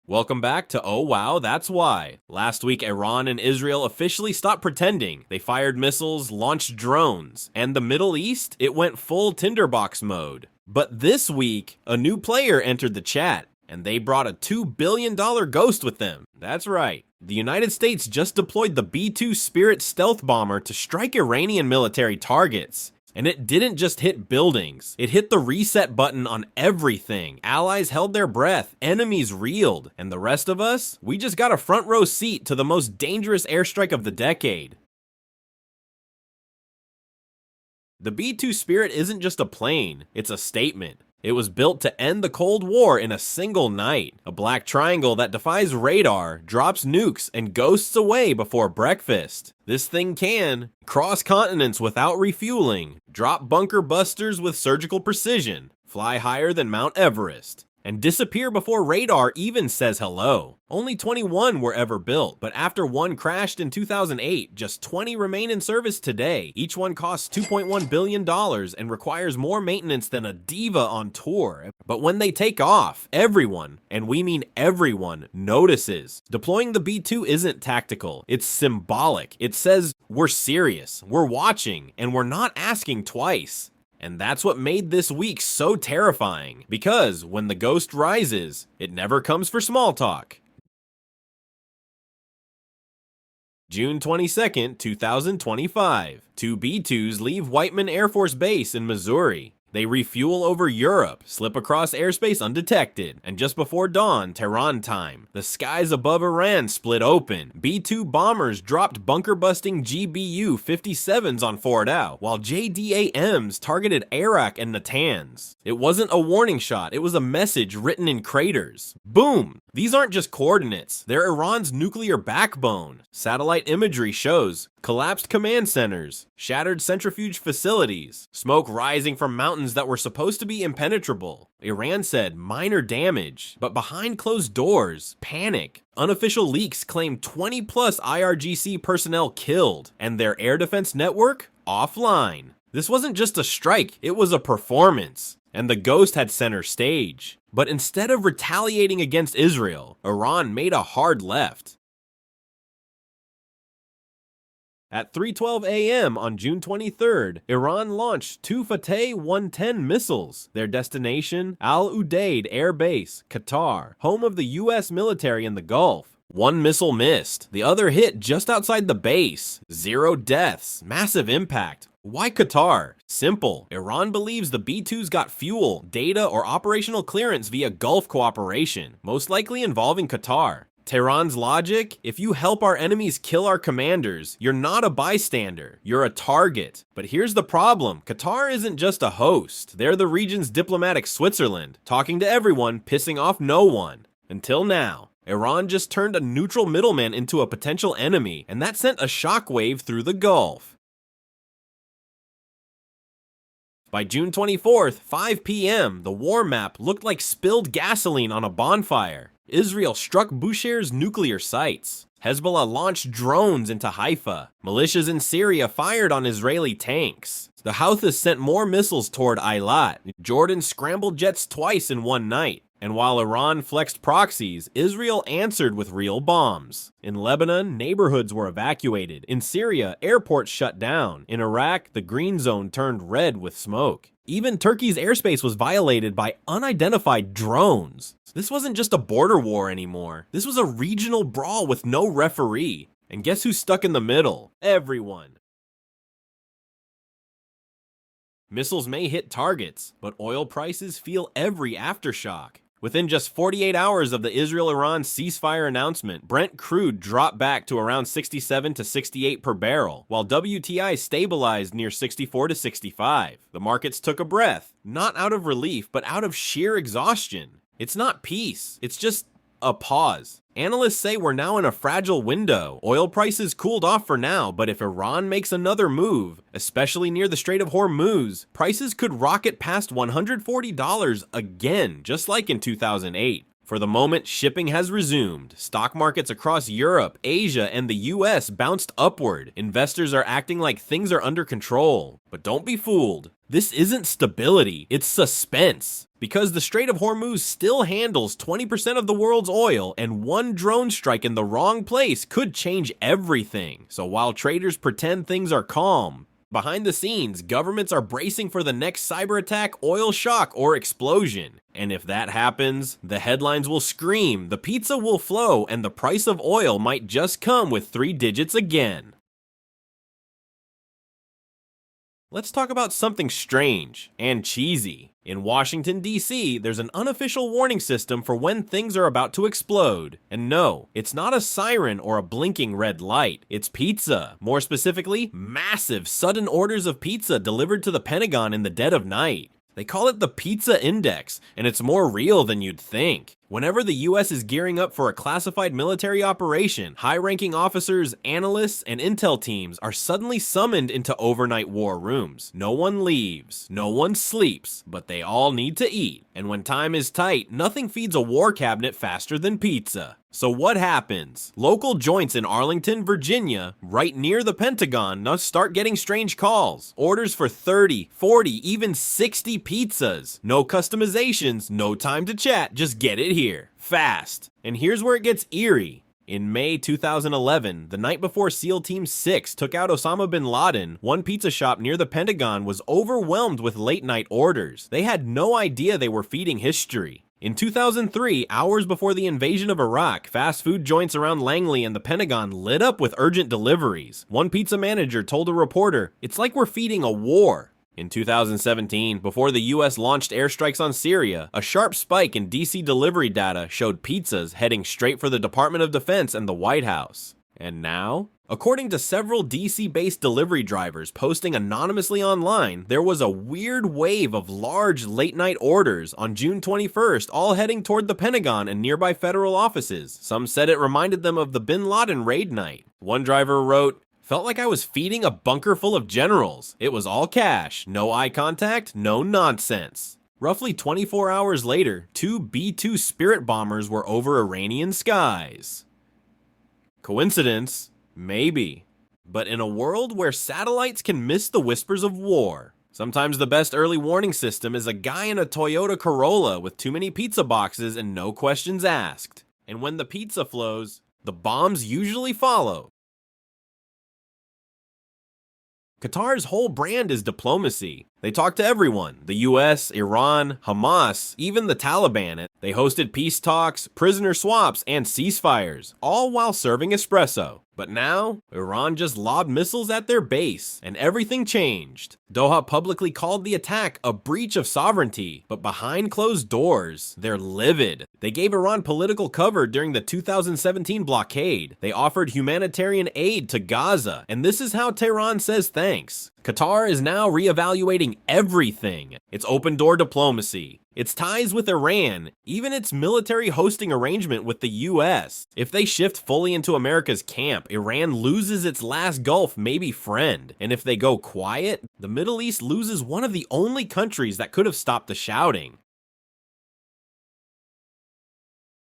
Welcome back to Oh Wow, That's Why. Last week, Iran and Israel officially stopped pretending. They fired missiles, launched drones, and the Middle East, it went full tinderbox mode. But this week, a new player entered the chat, and they brought a $2 billion ghost with them. That's right. The United States just deployed the B-2 Spirit stealth bomber to strike Iranian military targets. And it didn't just hit buildings, it hit the reset button on everything. Allies held their breath, enemies reeled, and the rest of us, we just got a front row seat to the most dangerous airstrike of the decade. The B-2 Spirit isn't just a plane, it's a statement. It was built to end the Cold War in a single night. A black triangle that defies radar, drops nukes, and ghosts away before breakfast. This thing can cross continents without refueling, drop bunker busters with surgical precision, fly higher than Mount Everest, and disappear before radar even says hello. Only 21 were ever built, but after one crashed in 2008, just 20 remain in service today. Each one costs $2.1 billion and requires more maintenance than a diva on tour. But when they take off, everyone, and we mean everyone, notices. Deploying the B-2 isn't tactical, it's symbolic. It says, we're serious, we're watching, and we're not asking twice. And that's what made this week so terrifying, because when the ghost rises, it never comes for small talk. June 22nd, 2025. Two B-2s leave Whiteman Air Force Base in Missouri. They refuel over Europe, slip across airspace undetected, and just before dawn, Tehran time, the skies above Iran split open. B-2 bombers dropped bunker-busting GBU-57s on Fordow, while JDAMs targeted Arak and Natanz. It wasn't a warning shot, it was a message written in craters. Boom! These aren't just coordinates, they're Iran's nuclear backbone. Satellite imagery shows collapsed command centers, shattered centrifuge facilities, smoke rising from mountains that were supposed to be impenetrable. Iran said minor damage, but behind closed doors, panic. Unofficial leaks claim 20 plus IRGC personnel killed, and their air defense network offline. This wasn't just a strike, it was a performance. And the ghost had center stage. But instead of retaliating against Israel, Iran made a hard left. At 3:12 a.m. on June 23rd, Iran launched two Fateh 110 missiles. Their destination, Al Udeid Air Base, Qatar, home of the US military in the Gulf. One missile missed, the other hit just outside the base. 0 deaths, massive impact. Why Qatar? Simple. Iran believes the B-2s got fuel, data, or operational clearance via Gulf cooperation, most likely involving Qatar. Tehran's logic? If you help our enemies kill our commanders, you're not a bystander, you're a target. But here's the problem, Qatar isn't just a host, they're the region's diplomatic Switzerland, talking to everyone, pissing off no one. Until now. Iran just turned a neutral middleman into a potential enemy, and that sent a shockwave through the Gulf. By June 24th, 5 p.m., the war map looked like spilled gasoline on a bonfire. Israel struck Bushehr's nuclear sites. Hezbollah launched drones into Haifa. Militias in Syria fired on Israeli tanks. The Houthis sent more missiles toward Eilat. Jordan scrambled jets twice in one night. And while Iran flexed proxies, Israel answered with real bombs. In Lebanon, neighborhoods were evacuated. In Syria, airports shut down. In Iraq, the green zone turned red with smoke. Even Turkey's airspace was violated by unidentified drones. This wasn't just a border war anymore. This was a regional brawl with no referee. And guess who's stuck in the middle? Everyone. Missiles may hit targets, but oil prices feel every aftershock. Within just 48 hours of the Israel-Iran ceasefire announcement, Brent crude dropped back to around 67 to 68 per barrel, while WTI stabilized near 64 to 65. The markets took a breath, not out of relief, but out of sheer exhaustion. It's not peace, it's just a pause. Analysts say we're now in a fragile window. Oil prices cooled off for now, but if Iran makes another move, especially near the Strait of Hormuz, prices could rocket past $140 again, just like in 2008. For the moment, shipping has resumed. Stock markets across Europe, Asia, and the US bounced upward. Investors are acting like things are under control. But don't be fooled. This isn't stability, it's suspense. Because the Strait of Hormuz still handles 20% of the world's oil, and one drone strike in the wrong place could change everything. So while traders pretend things are calm, behind the scenes, governments are bracing for the next cyber attack, oil shock, or explosion. And if that happens, the headlines will scream, the pizza will flow, and the price of oil might just come with 3 digits again. Let's talk about something strange and cheesy. In Washington, D.C., there's an unofficial warning system for when things are about to explode. And no, it's not a siren or a blinking red light. It's pizza. More specifically, massive sudden orders of pizza delivered to the Pentagon in the dead of night. They call it the Pizza Index, and it's more real than you'd think. Whenever the US is gearing up for a classified military operation, high-ranking officers, analysts, and intel teams are suddenly summoned into overnight war rooms. No one leaves, no one sleeps, but they all need to eat. And when time is tight, nothing feeds a war cabinet faster than pizza. So what happens? Local joints in Arlington, Virginia, right near the Pentagon, now start getting strange calls. Orders for 30, 40, even 60 pizzas. No customizations, no time to chat, just get it here. Fast. And here's where it gets eerie. In May 2011, the night before SEAL Team 6 took out Osama bin Laden, one pizza shop near the Pentagon was overwhelmed with late-night orders. They had no idea they were feeding history. In 2003, hours before the invasion of Iraq, fast food joints around Langley and the Pentagon lit up with urgent deliveries. One pizza manager told a reporter, "It's like we're feeding a war." In 2017, before the US launched airstrikes on Syria, a sharp spike in DC delivery data showed pizzas heading straight for the Department of Defense and the White House. And now? According to several DC-based delivery drivers posting anonymously online, there was a weird wave of large late-night orders on June 21st, all heading toward the Pentagon and nearby federal offices. Some said it reminded them of the bin Laden raid night. One driver wrote, "Felt like I was feeding a bunker full of generals. It was all cash, no eye contact, no nonsense." Roughly 24 hours later, 2 B-2 Spirit bombers were over Iranian skies. Coincidence? Maybe. But in a world where satellites can miss the whispers of war, sometimes the best early warning system is a guy in a Toyota Corolla with too many pizza boxes and no questions asked. And when the pizza flows, the bombs usually follow. Qatar's whole brand is diplomacy. They talk to everyone, the US, Iran, Hamas, even the Taliban. They hosted peace talks, prisoner swaps, and ceasefires, all while serving espresso. But now, Iran just lobbed missiles at their base, and everything changed. Doha publicly called the attack a breach of sovereignty, but behind closed doors, they're livid. They gave Iran political cover during the 2017 blockade. They offered humanitarian aid to Gaza, and this is how Tehran says thanks. Qatar is now reevaluating everything. Its open-door diplomacy, its ties with Iran, even its military hosting arrangement with the US. If they shift fully into America's camp, Iran loses its last Gulf maybe friend. And if they go quiet, the Middle East loses one of the only countries that could have stopped the shouting.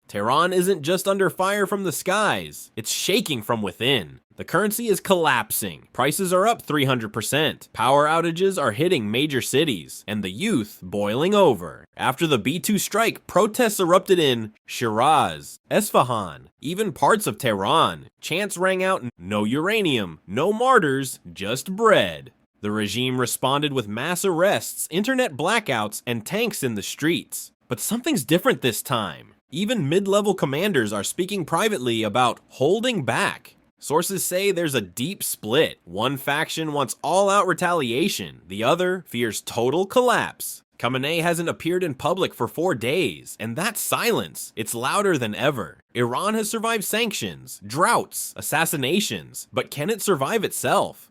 Tehran isn't just under fire from the skies, it's shaking from within. The currency is collapsing, prices are up 300%, power outages are hitting major cities, and the youth boiling over. After the B-2 strike, protests erupted in Shiraz, Esfahan, even parts of Tehran. Chants rang out, "No uranium, no martyrs, just bread." The regime responded with mass arrests, internet blackouts, and tanks in the streets. But something's different this time. Even mid-level commanders are speaking privately about holding back. Sources say there's a deep split. One faction wants all-out retaliation, the other fears total collapse. Khamenei hasn't appeared in public for 4 days, and that silence, it's louder than ever. Iran has survived sanctions, droughts, assassinations, but can it survive itself?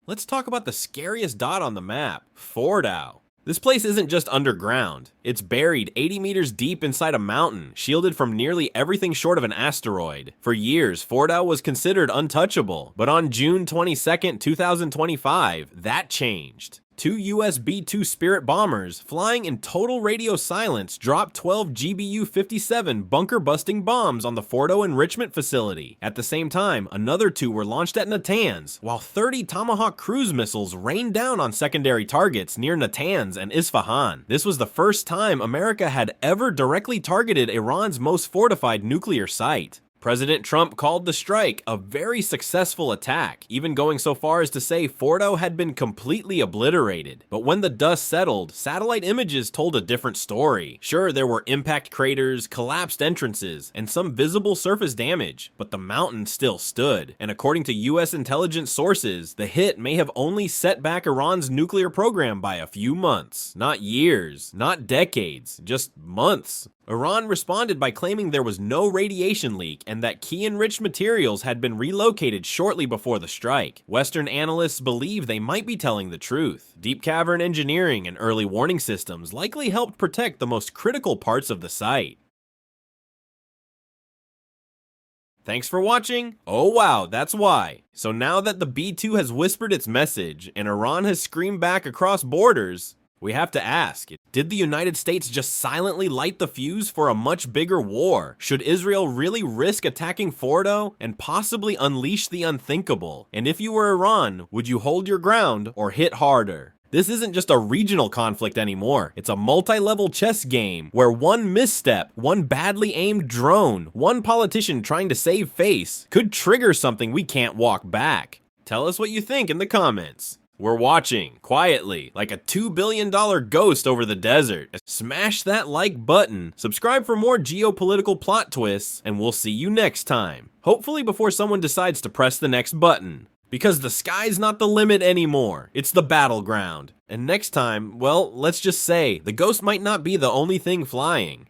Let's talk about the scariest dot on the map, Fordow. This place isn't just underground. It's buried 80 meters deep inside a mountain, shielded from nearly everything short of an asteroid. For years, Fordow was considered untouchable, but on June 22, 2025, that changed. 2 US B-2 Spirit bombers, flying in total radio silence, dropped 12 GBU-57 bunker-busting bombs on the Fordow enrichment facility. At the same time, another 2 were launched at Natanz, while 30 Tomahawk cruise missiles rained down on secondary targets near Natanz and Isfahan. This was the first time America had ever directly targeted Iran's most fortified nuclear site. President Trump called the strike a very successful attack, even going so far as to say Fordow had been completely obliterated. But when the dust settled, satellite images told a different story. Sure, there were impact craters, collapsed entrances, and some visible surface damage, but the mountain still stood. And according to US intelligence sources, the hit may have only set back Iran's nuclear program by a few months. Not years, not decades, just months. Iran responded by claiming there was no radiation leak and that key enriched materials had been relocated shortly before the strike. Western analysts believe they might be telling the truth. Deep cavern engineering and early warning systems likely helped protect the most critical parts of the site. Thanks for watching. Oh wow, that's why. So now that the B-2 has whispered its message and Iran has screamed back across borders, we have to ask, did the United States just silently light the fuse for a much bigger war? Should Israel really risk attacking Fordow and possibly unleash the unthinkable? And if you were Iran, would you hold your ground or hit harder? This isn't just a regional conflict anymore. It's a multi-level chess game where one misstep, one badly aimed drone, one politician trying to save face could trigger something we can't walk back. Tell us what you think in the comments. We're watching, quietly, like a $2 billion ghost over the desert. Smash that like button, subscribe for more geopolitical plot twists, and we'll see you next time. Hopefully before someone decides to press the next button. Because the sky's not the limit anymore, it's the battleground. And next time, well, let's just say, the ghost might not be the only thing flying.